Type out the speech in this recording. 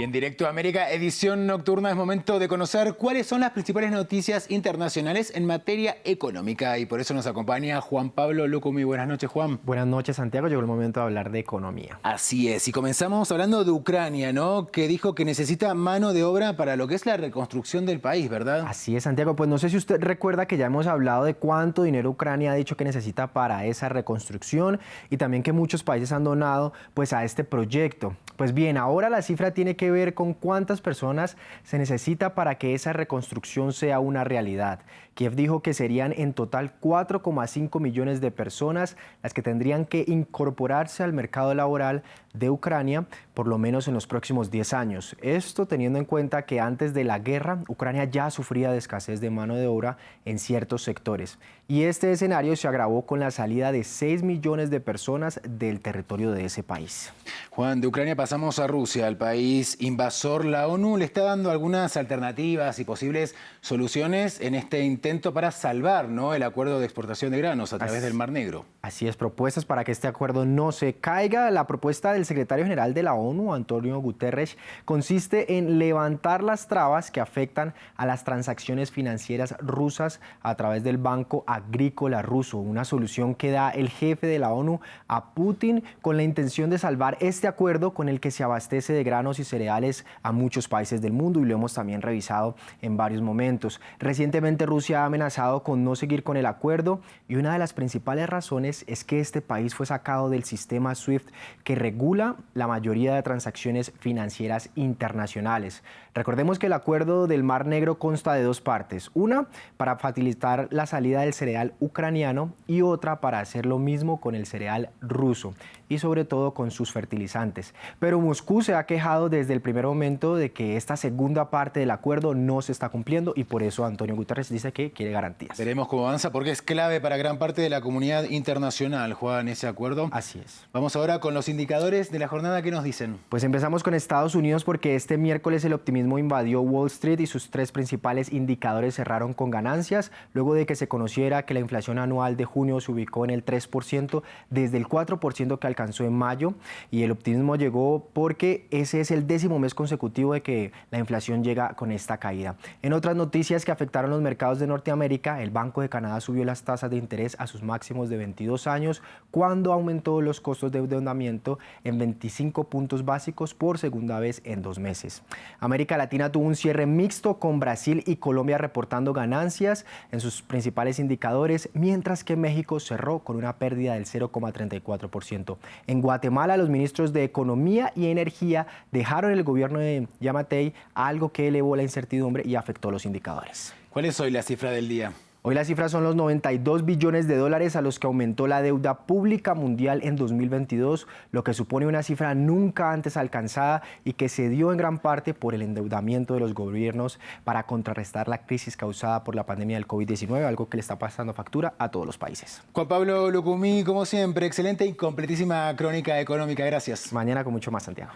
Y en Directo a América, edición nocturna, es momento de conocer cuáles son las principales noticias internacionales en materia económica. Y por eso nos acompaña Juan Pablo Lucumí. Buenas noches, Juan. Buenas noches, Santiago. Llegó el momento de hablar de economía. Así es. Y comenzamos hablando de Ucrania, ¿no? Que dijo que necesita mano de obra para lo que es la reconstrucción del país, ¿verdad? Así es, Santiago. Pues no sé si usted recuerda que ya hemos hablado de cuánto dinero Ucrania ha dicho que necesita para esa reconstrucción y también que muchos países han donado pues a este proyecto. Pues bien, ahora la cifra tiene que ver con cuántas personas se necesita para que esa reconstrucción sea una realidad. Kiev dijo que serían en total 4,5 millones de personas las que tendrían que incorporarse al mercado laboral de Ucrania por lo menos en los próximos 10 años. Esto teniendo en cuenta que antes de la guerra, Ucrania ya sufría de escasez de mano de obra en ciertos sectores. Y este escenario se agravó con la salida de 6 millones de personas del territorio de ese país. Juan, de Ucrania pasamos a Rusia, el país invasor. La ONU le está dando algunas alternativas y posibles soluciones en este intento para salvar, ¿no?, el acuerdo de exportación de granos a través del Mar Negro. Así es, propuestas para que este acuerdo no se caiga. La propuesta del secretario general de la ONU, Antonio Guterres, consiste en levantar las trabas que afectan a las transacciones financieras rusas a través del Banco Agrícola Ruso, una solución que da el jefe de la ONU a Putin con la intención de salvar este acuerdo con el que se abastece de granos y cereales a muchos países del mundo, y lo hemos también revisado en varios momentos. Recientemente Rusia ha amenazado con no seguir con el acuerdo, y una de las principales razones es que este país fue sacado del sistema SWIFT, que regula la mayoría de transacciones financieras internacionales. Recordemos que el acuerdo del Mar Negro consta de dos partes, una para facilitar la salida del cereal ucraniano y otra para hacer lo mismo con el cereal ruso y sobre todo con sus fertilizantes. Pero Moscú se ha quejado desde el primer momento de que esta segunda parte del acuerdo no se está cumpliendo, y por eso Antonio Guterres dice que quiere garantías. Veremos cómo avanza, porque es clave para gran parte de la comunidad internacional, Juan, ese acuerdo. Así es. Vamos ahora con los indicadores de la jornada. ¿Qué nos dicen? Pues empezamos con Estados Unidos, porque este miércoles el optimismo invadió Wall Street y sus tres principales indicadores cerraron con ganancias, luego de que se conociera que la inflación anual de junio se ubicó en el 3% desde el 4% que alcanzó en mayo, y el optimismo llegó porque ese es el 10º mes consecutivo de que la inflación llega con esta caída. En otras noticias que afectaron los mercados de Norteamérica, el Banco de Canadá subió las tasas de interés a sus máximos de 22 años cuando aumentó los costos de endeudamiento en 25 puntos básicos por segunda vez en 2 meses. América Latina tuvo un cierre mixto, con Brasil y Colombia reportando ganancias en sus principales indicadores, mientras que México cerró con una pérdida del 0,34%. En Guatemala, los ministros de Economía y Energía dejaron el gobierno de Yamatei, algo que elevó la incertidumbre y afectó los indicadores. ¿Cuál es hoy la cifra del día? Hoy la cifra son los 92 billones de dólares a los que aumentó la deuda pública mundial en 2022, lo que supone una cifra nunca antes alcanzada y que se dio en gran parte por el endeudamiento de los gobiernos para contrarrestar la crisis causada por la pandemia del COVID-19, algo que le está pasando factura a todos los países. Juan Pablo Lucumí, como siempre, excelente y completísima crónica económica. Gracias. Mañana con mucho más, Santiago.